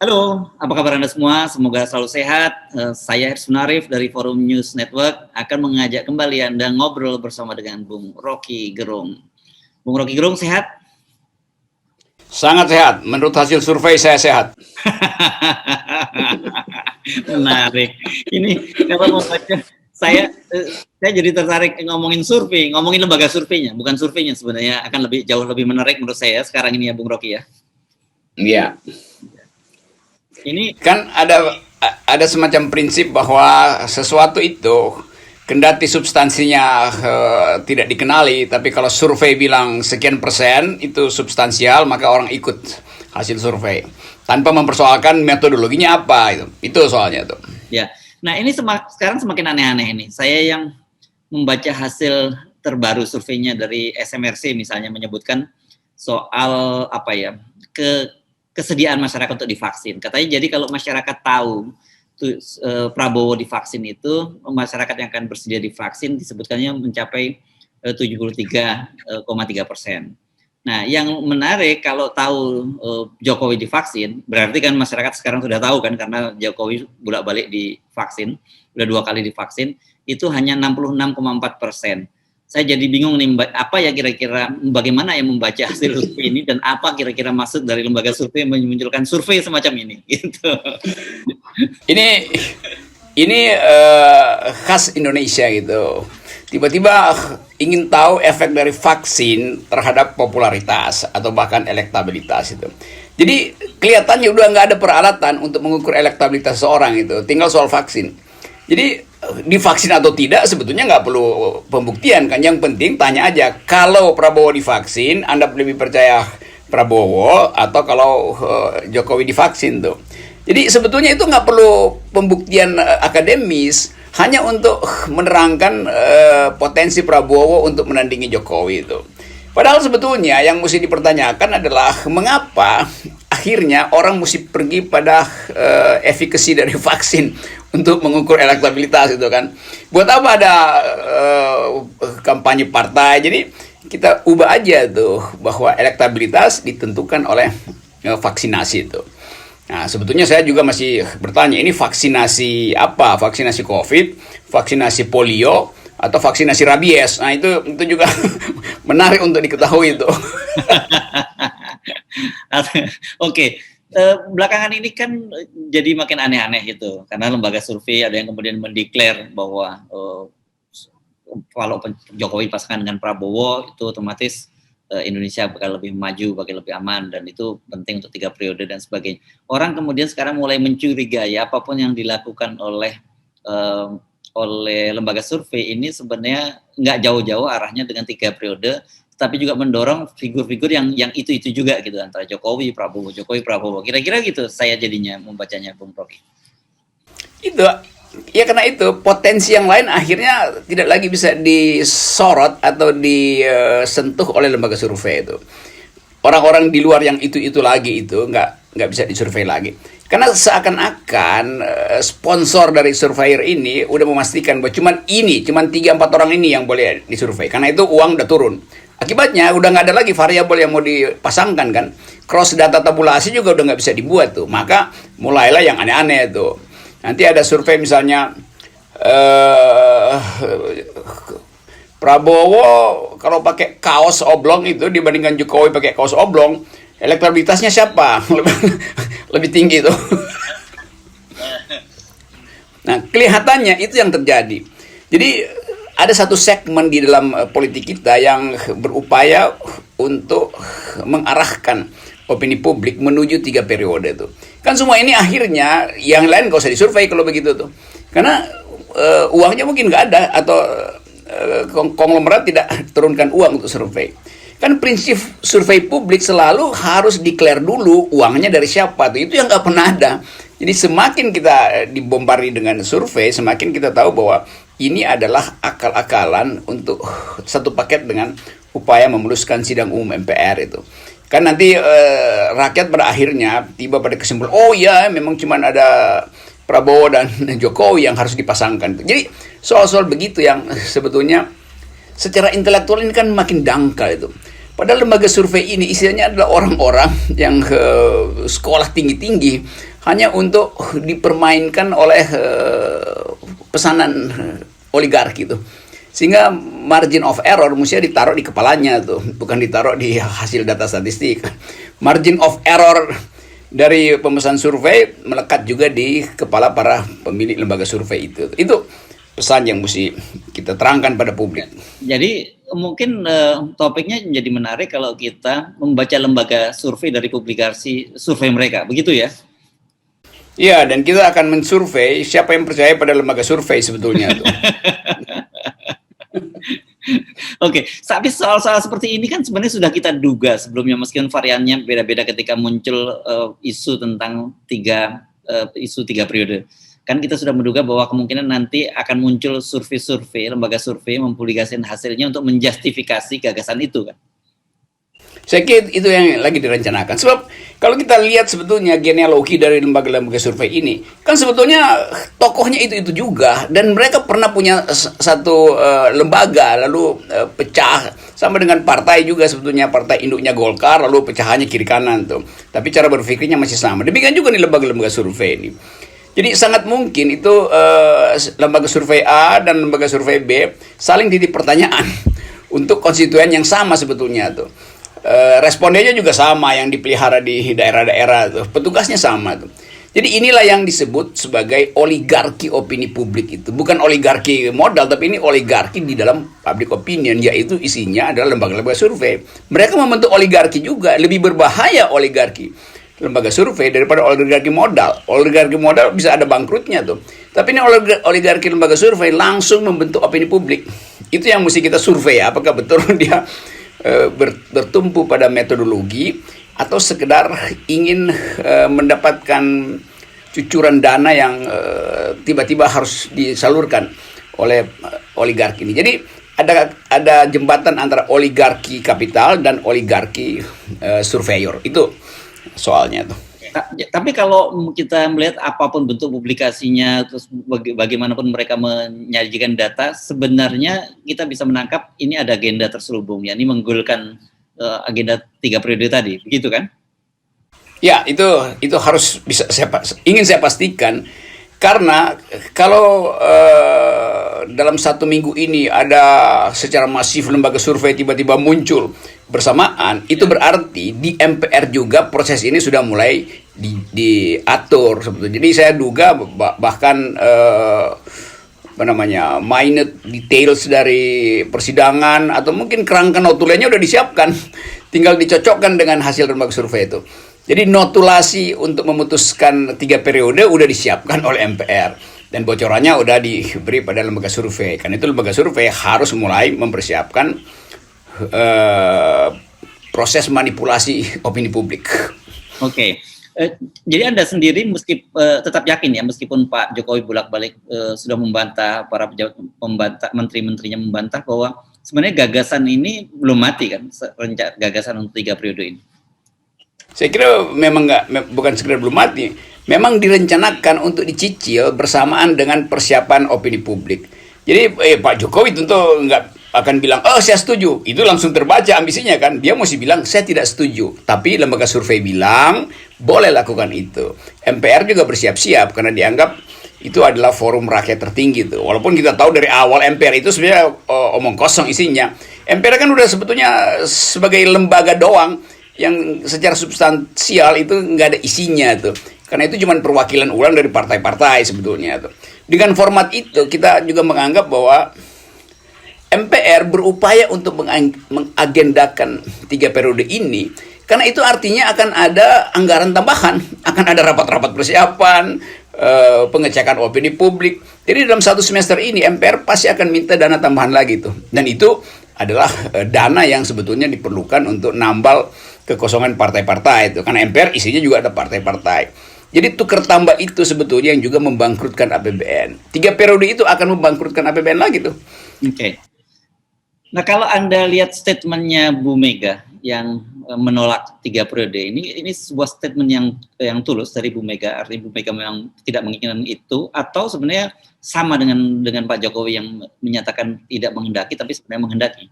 Halo, apa kabar Anda semua? Semoga selalu sehat. Saya Hirsun Arif dari Forum News Network akan mengajak kembali Anda ngobrol bersama dengan Bung Rocky Gerung. Bung Rocky Gerung sehat? Sangat sehat. Menurut hasil survei saya sehat. Menarik. Ini kalau mau baca, saya jadi tertarik ngomongin survei, ngomongin lembaga surveinya, bukan surveinya sebenarnya akan jauh lebih menarik menurut saya sekarang ini ya Bung Rocky ya. Iya. Ini Kan ada semacam prinsip bahwa sesuatu itu kendati substansinya tidak dikenali, tapi kalau survei bilang sekian persen itu substansial, maka orang ikut hasil survei tanpa mempersoalkan metodologinya apa itu soalnya tuh. ya. Nah, ini sekarang semakin aneh-aneh ini. Saya yang membaca hasil terbaru surveinya dari SMRC misalnya menyebutkan soal apa ya, kesediaan masyarakat untuk divaksin. Katanya jadi kalau masyarakat tahu Prabowo divaksin itu, masyarakat yang akan bersedia divaksin disebutkannya mencapai 73,3%. Nah, yang menarik kalau tahu Jokowi divaksin, berarti kan masyarakat sekarang sudah tahu kan, karena Jokowi bolak-balik divaksin, udah 2 kali divaksin, itu hanya 66,4%. Saya jadi bingung nih, apa ya kira-kira, bagaimana yang membaca hasil survei ini, dan apa kira-kira maksud dari lembaga survei memunculkan survei semacam ini, gitu. Ini khas Indonesia gitu. Tiba-tiba ingin tahu efek dari vaksin terhadap popularitas atau bahkan elektabilitas itu. Jadi kelihatannya udah nggak ada peralatan untuk mengukur elektabilitas seorang itu, tinggal soal vaksin. Jadi divaksin atau tidak sebetulnya nggak perlu pembuktian kan, yang penting tanya aja, kalau Prabowo divaksin Anda lebih percaya Prabowo atau kalau Jokowi divaksin tuh. Jadi sebetulnya itu nggak perlu pembuktian akademis, hanya untuk menerangkan potensi Prabowo untuk menandingi Jokowi itu. Padahal sebetulnya yang mesti dipertanyakan adalah mengapa akhirnya orang mesti pergi pada efikasi dari vaksin untuk mengukur elektabilitas itu kan. Buat apa ada kampanye partai? Jadi kita ubah aja tuh bahwa elektabilitas ditentukan oleh vaksinasi itu. Nah, sebetulnya saya juga masih bertanya, ini vaksinasi apa? Vaksinasi COVID, vaksinasi polio, atau vaksinasi rabies? Nah, itu juga menarik untuk diketahui itu. Oke. Belakangan ini kan jadi makin aneh-aneh gitu, karena lembaga survei ada yang kemudian mendeklar bahwa kalau Jokowi pasangan dengan Prabowo itu otomatis Indonesia bakal lebih maju, bakal lebih aman, dan itu penting untuk 3 periode dan sebagainya. Orang kemudian sekarang mulai mencurigai apapun yang dilakukan oleh lembaga survei ini sebenarnya nggak jauh-jauh arahnya dengan 3 periode, tapi juga mendorong figur-figur yang itu juga gitu, antara Jokowi Prabowo. Kira-kira gitu saya jadinya membacanya, Bung Rocky. Itu ya, karena itu potensi yang lain akhirnya tidak lagi bisa disorot atau disentuh oleh lembaga survei itu. Orang-orang di luar yang itu lagi itu nggak bisa disurvei lagi. Karena seakan-akan sponsor dari surveyor ini udah memastikan bahwa cuman 3-4 orang ini yang boleh disurvei. Karena itu uang udah turun. Akibatnya udah nggak ada lagi variabel yang mau dipasangkan kan. Cross data tabulasi juga udah nggak bisa dibuat tuh. Maka mulailah yang aneh-aneh tuh. Nanti ada survei misalnya Prabowo kalau pakai kaos oblong itu dibandingkan Jokowi pakai kaos oblong, elektabilitasnya siapa? Lebih tinggi itu. Nah, kelihatannya itu yang terjadi. Jadi ada satu segmen di dalam politik kita yang berupaya untuk mengarahkan opini publik menuju 3 periode itu. Kan semua ini akhirnya yang lain gak usah disurvei kalau begitu tuh. Karena uangnya mungkin nggak ada, atau konglomerat tidak turunkan uang untuk survei. Kan prinsip survei publik selalu harus declare dulu uangnya dari siapa tuh. Itu yang nggak pernah ada. Jadi semakin kita dibombardi dengan survei, semakin kita tahu bahwa ini adalah akal-akalan untuk satu paket dengan upaya memuluskan sidang umum MPR itu. Kan nanti rakyat pada akhirnya tiba pada kesimpulan, oh ya memang cuma ada Prabowo dan Jokowi yang harus dipasangkan. Jadi soal-soal begitu yang sebetulnya secara intelektual ini kan makin dangkal itu. Padahal lembaga survei ini isinya adalah orang-orang yang sekolah tinggi-tinggi hanya untuk dipermainkan oleh pesanan oligarki itu. Sehingga margin of error mestinya ditaruh di kepalanya tuh, bukan ditaruh di hasil data statistik. Margin of error dari pemesan survei melekat juga di kepala para pemilik lembaga survei itu. Itu pesan yang mesti kita terangkan pada publik. Jadi mungkin topiknya menjadi menarik kalau kita membaca lembaga survei dari publikasi survei mereka, begitu ya? Iya, dan kita akan mensurvei siapa yang percaya pada lembaga survei sebetulnya tuh. Oke, tapi soal-soal seperti ini kan sebenarnya sudah kita duga sebelumnya, meskipun variannya beda-beda ketika muncul isu tentang isu tiga periode. Kan kita sudah menduga bahwa kemungkinan nanti akan muncul survei-survei, lembaga survei mempublikasikan hasilnya untuk menjustifikasi gagasan itu kan. Saya kira itu yang lagi direncanakan. Sebab kalau kita lihat sebetulnya genealogi dari lembaga-lembaga survei ini, kan sebetulnya tokohnya itu juga, dan mereka pernah punya satu lembaga lalu pecah, sama dengan partai juga sebetulnya, partai induknya Golkar lalu pecahannya kiri kanan tuh. Tapi cara berpikirnya masih sama. Demikian juga nih lembaga-lembaga survei ini. Jadi sangat mungkin itu lembaga survei A dan lembaga survei B saling titip pertanyaan untuk konstituen yang sama sebetulnya tuh. Respondennya juga sama yang dipelihara di daerah-daerah tuh. Petugasnya sama tuh. Jadi inilah yang disebut sebagai oligarki opini publik itu. Bukan oligarki modal, tapi ini oligarki di dalam public opinion, yaitu isinya adalah lembaga-lembaga survei. Mereka membentuk oligarki juga. Lebih berbahaya oligarki lembaga survei daripada oligarki modal. Oligarki modal bisa ada bangkrutnya tuh. Tapi ini oligarki lembaga survei langsung membentuk opini publik. Itu yang mesti kita survei, apakah betul dia bertumpu pada metodologi atau sekedar ingin mendapatkan cucuran dana yang tiba-tiba harus disalurkan oleh oligarki ini. Jadi ada jembatan antara oligarki kapital dan oligarki surveyor. Itu soalnya tuh. Tapi kalau kita melihat apapun bentuk publikasinya, terus bagaimanapun mereka menyajikan data, sebenarnya kita bisa menangkap ini ada agenda terselubung, yakni menggolkan agenda 3 periode tadi, begitu kan? Ya, itu harus ingin saya pastikan, karena kalau dalam 1 minggu ini ada secara masif lembaga survei tiba-tiba muncul bersamaan, itu berarti di MPR juga proses ini sudah mulai diatur sebetulnya. Jadi saya duga bahkan minute details dari persidangan atau mungkin kerangka notulennya udah disiapkan, tinggal dicocokkan dengan hasil lembaga survei itu. Jadi notulasi untuk memutuskan 3 periode udah disiapkan oleh MPR dan bocorannya udah diberi pada lembaga survei. Karena itu lembaga survei harus mulai mempersiapkan proses manipulasi opini publik. Oke. Jadi Anda sendiri tetap yakin ya, meskipun Pak Jokowi bolak-balik sudah membantah, para pejabat menteri-menterinya membantah bahwa sebenarnya gagasan ini belum mati kan, gagasan untuk 3 periode ini. Saya kira memang bukan sekedar belum mati, memang direncanakan untuk dicicil bersamaan dengan persiapan opini publik. Jadi Pak Jokowi tentu nggak akan bilang, oh saya setuju, itu langsung terbaca ambisinya kan. Dia mesti bilang, saya tidak setuju. Tapi lembaga survei bilang, boleh lakukan itu. MPR juga bersiap-siap, karena dianggap itu adalah forum rakyat tertinggi tuh. Walaupun kita tahu dari awal MPR itu sebenarnya omong kosong isinya. MPR kan udah sebetulnya sebagai lembaga doang, yang secara substansial itu nggak ada isinya tuh. Karena itu cuma perwakilan ulang dari partai-partai sebetulnya tuh. Dengan format itu, kita juga menganggap bahwa MPR berupaya untuk mengagendakan 3 periode ini, karena itu artinya akan ada anggaran tambahan, akan ada rapat-rapat persiapan, pengecekan opini publik. Jadi dalam 1 semester ini MPR pasti akan minta dana tambahan lagi tuh, dan itu adalah dana yang sebetulnya diperlukan untuk nambal kekosongan partai-partai itu, karena MPR isinya juga ada partai-partai. Jadi tukar tambah itu sebetulnya yang juga membangkrutkan APBN. 3 periode itu akan membangkrutkan APBN lagi tuh. Oke. Nah, kalau Anda lihat statementnya Bu Mega yang menolak 3 periode ini sebuah statement yang tulus dari Bu Mega, artinya Bu Mega memang tidak menginginkan itu, atau sebenarnya sama dengan Pak Jokowi yang menyatakan tidak menghendaki tapi sebenarnya menghendaki?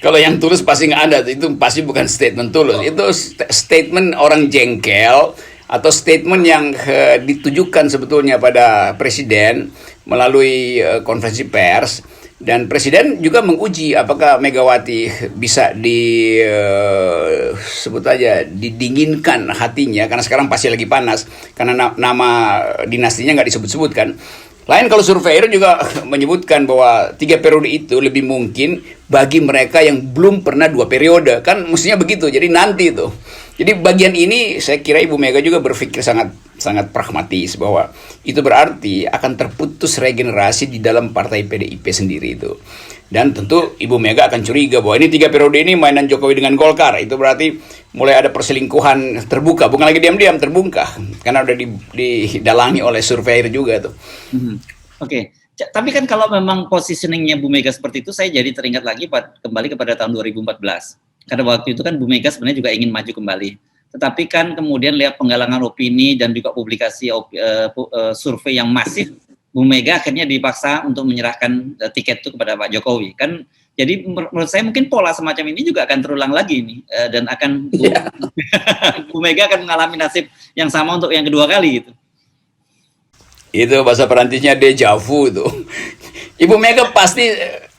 Kalau yang tulus pasti nggak ada, itu pasti bukan statement tulus, itu statement orang jengkel atau statement yang ditujukan sebetulnya pada presiden melalui konferensi pers. Dan presiden juga menguji apakah Megawati bisa sebut aja didinginkan hatinya, karena sekarang pasti lagi panas karena nama dinastinya nggak disebut-sebut kan. Lain kalau surveyor juga menyebutkan bahwa 3 periode itu lebih mungkin bagi mereka yang belum pernah 2 periode. Kan mestinya begitu, jadi nanti itu. Jadi bagian ini saya kira Ibu Mega juga berpikir sangat sangat pragmatis bahwa itu berarti akan terputus regenerasi di dalam partai PDIP sendiri itu. Dan tentu Ibu Mega akan curiga bahwa ini 3 periode ini mainan Jokowi dengan Golkar. Itu berarti mulai ada perselingkuhan terbuka, bukan lagi diam-diam, terbongkar. Karena udah didalangi oleh surveyor juga tuh. Oke. Tapi kan kalau memang positioningnya Bu Mega seperti itu, saya jadi teringat lagi kembali kepada tahun 2014. Karena waktu itu kan Bu Mega sebenarnya juga ingin maju kembali. Tetapi kan kemudian lihat penggalangan opini dan juga publikasi survei yang masif, Bu Mega akhirnya dipaksa untuk menyerahkan tiket itu kepada Pak Jokowi. Kan jadi menurut saya mungkin pola semacam ini juga akan terulang lagi nih, dan akan Bu Mega akan mengalami nasib yang sama untuk yang kedua kali gitu. Itu bahasa Perancisnya deja vu itu. Ibu Mega pasti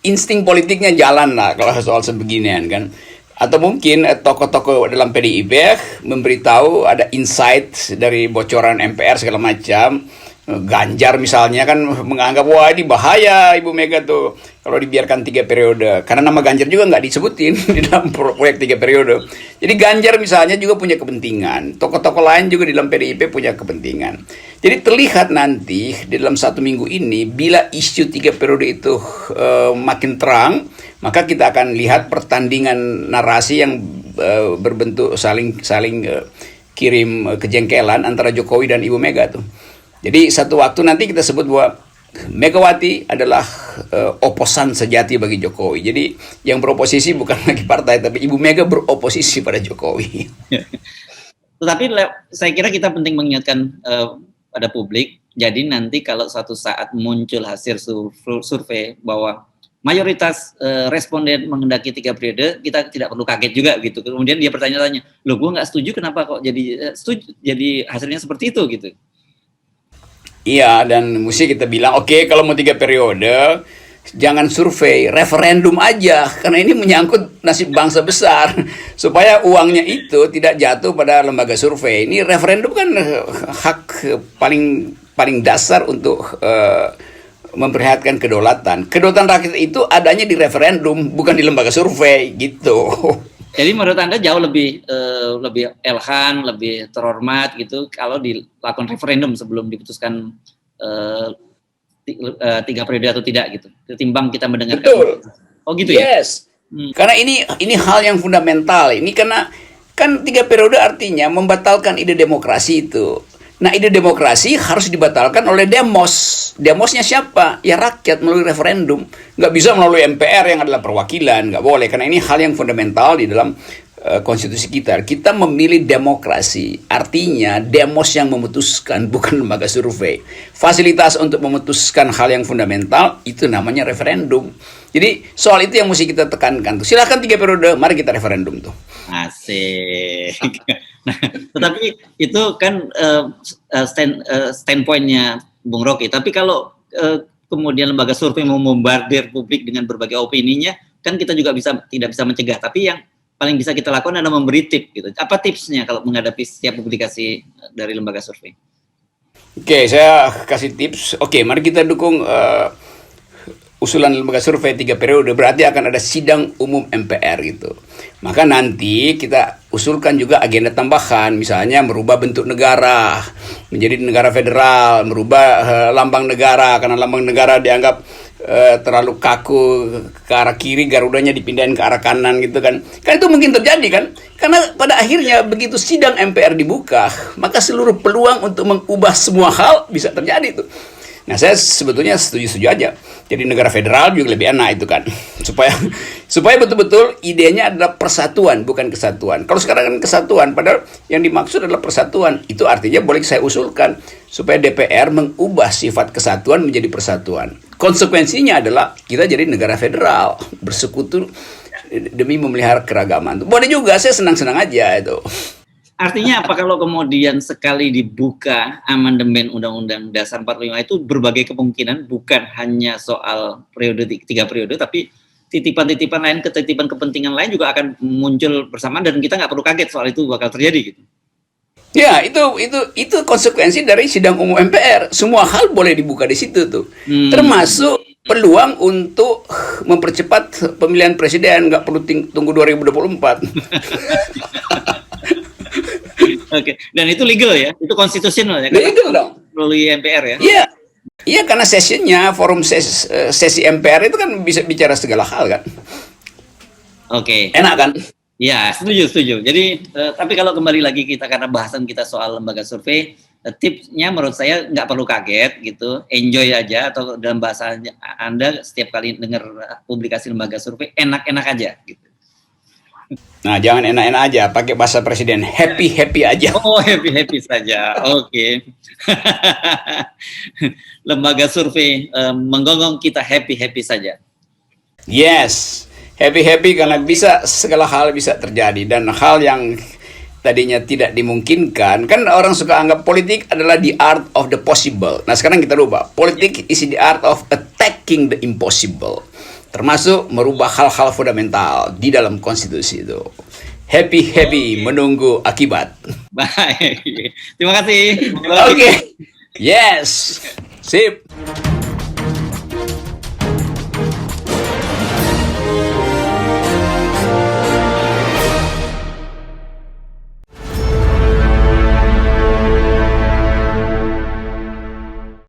insting politiknya jalan lah kalau soal sebeginian kan. Atau mungkin tokoh-tokoh dalam PDIP memberitahu ada insight dari bocoran MPR segala macam. Ganjar misalnya kan menganggap wah ini bahaya Ibu Mega tuh kalau dibiarkan 3 periode, karena nama Ganjar juga nggak disebutin di dalam proyek 3 periode. Jadi Ganjar misalnya juga punya kepentingan, tokoh-tokoh lain juga di dalam PDIP punya kepentingan. Jadi terlihat nanti di dalam 1 minggu ini bila isu 3 periode itu makin terang, maka kita akan lihat pertandingan narasi yang berbentuk saling kirim kejengkelan antara Jokowi dan Ibu Mega tuh. Jadi satu waktu nanti kita sebut bahwa Megawati adalah oposan sejati bagi Jokowi. Jadi yang beroposisi bukan lagi partai, tapi Ibu Mega beroposisi pada Jokowi. Tetapi saya kira kita penting mengingatkan pada publik. Jadi nanti kalau suatu saat muncul hasil survei bahwa mayoritas responden menghendaki 3 periode, kita tidak perlu kaget juga gitu. Kemudian dia bertanya-tanya, loh gue nggak setuju, kenapa kok jadi setuju? Jadi hasilnya seperti itu gitu. Iya, dan mesti kita bilang, oke, kalau mau 3 periode, jangan survei, referendum aja. Karena ini menyangkut nasib bangsa besar. Supaya uangnya itu tidak jatuh pada lembaga survei. Ini referendum kan hak paling dasar untuk memperlihatkan kedaulatan. Kedaulatan rakyat itu adanya di referendum, bukan di lembaga survei, gitu. Jadi menurut Anda jauh lebih elegan, lebih terhormat gitu kalau dilakukan referendum sebelum diputuskan 3 periode atau tidak gitu, ketimbang kita mendengarkan. Betul. Oh gitu ya? Yes. Karena ini hal yang fundamental. Ini karena kan 3 periode artinya membatalkan ide demokrasi itu. Nah, ide demokrasi harus dibatalkan oleh demos. Demosnya siapa? Ya rakyat melalui referendum. Nggak bisa melalui MPR yang adalah perwakilan. Nggak boleh, karena ini hal yang fundamental di dalam konstitusi kita. Kita memilih demokrasi. Artinya demos yang memutuskan, bukan lembaga survei. Fasilitas untuk memutuskan hal yang fundamental, itu namanya referendum. Jadi soal itu yang mesti kita tekankan. Silakan 3 periode, mari kita referendum tuh. Asik. Nah, tetapi itu kan standpointnya Bung Rocky. Tapi kalau kemudian lembaga survei mau membardir publik dengan berbagai opininya, kan kita juga tidak bisa mencegah. Tapi yang paling bisa kita lakukan adalah memberi tip gitu. Apa tipsnya kalau menghadapi setiap publikasi dari lembaga survei? Oke, saya kasih tips. Oke, mari kita dukung usulan lembaga survei 3 periode, berarti akan ada sidang umum MPR gitu. Maka nanti kita usulkan juga agenda tambahan, misalnya merubah bentuk negara menjadi negara federal, merubah lambang negara, karena lambang negara dianggap terlalu kaku ke arah kiri, Garudanya dipindahin ke arah kanan gitu kan. Kan itu mungkin terjadi kan? Karena pada akhirnya begitu sidang MPR dibuka, maka seluruh peluang untuk mengubah semua hal bisa terjadi tuh. Nah, saya sebetulnya setuju-setuju aja. Jadi negara federal juga lebih enak itu kan. Supaya betul-betul idenya adalah persatuan, bukan kesatuan. Kalau sekarang kan kesatuan, padahal yang dimaksud adalah persatuan. Itu artinya boleh saya usulkan supaya DPR mengubah sifat kesatuan menjadi persatuan. konsekuensinya adalah kita jadi negara federal, bersekutu demi memelihara keragaman. Boleh juga, saya senang-senang aja itu. Artinya apa kalau kemudian sekali dibuka amandemen Undang-Undang Dasar 45 itu berbagai kemungkinan, bukan hanya soal periode 3 periode, tapi titipan-titipan lain, ketitipan kepentingan lain juga akan muncul bersamaan dan kita nggak perlu kaget soal itu bakal terjadi gitu. Ya, itu konsekuensi dari sidang umum MPR. Semua hal boleh dibuka di situ tuh. Termasuk peluang untuk mempercepat pemilihan presiden, nggak perlu tunggu 2024. Oke, dan itu legal ya, itu konstitusional ya? Legal dong. Melalui MPR ya? Iya, iya karena sesinya, forum sesi MPR itu kan bisa bicara segala hal kan. Oke. Enak kan? Ya, setuju. Jadi, tapi kalau kembali lagi kita karena bahasan kita soal lembaga survei, tipsnya menurut saya nggak perlu kaget gitu, enjoy aja, atau dalam bahasa Anda setiap kali dengar publikasi lembaga survei enak-enak aja gitu. Nah, jangan enak-enak aja, pakai bahasa presiden, happy-happy aja. Oh, happy-happy saja. Oke. Lembaga survei menggonggong kita happy-happy saja. Yes, happy-happy karena bisa segala hal bisa terjadi, dan hal yang tadinya tidak dimungkinkan. Kan orang suka anggap politik adalah the art of the possible. Nah, sekarang kita rubah. Politik is the art of attacking the impossible. Termasuk merubah hal-hal fundamental di dalam konstitusi itu. Happy menunggu akibat. Baik. Terima kasih. Oke. Yes. Sip.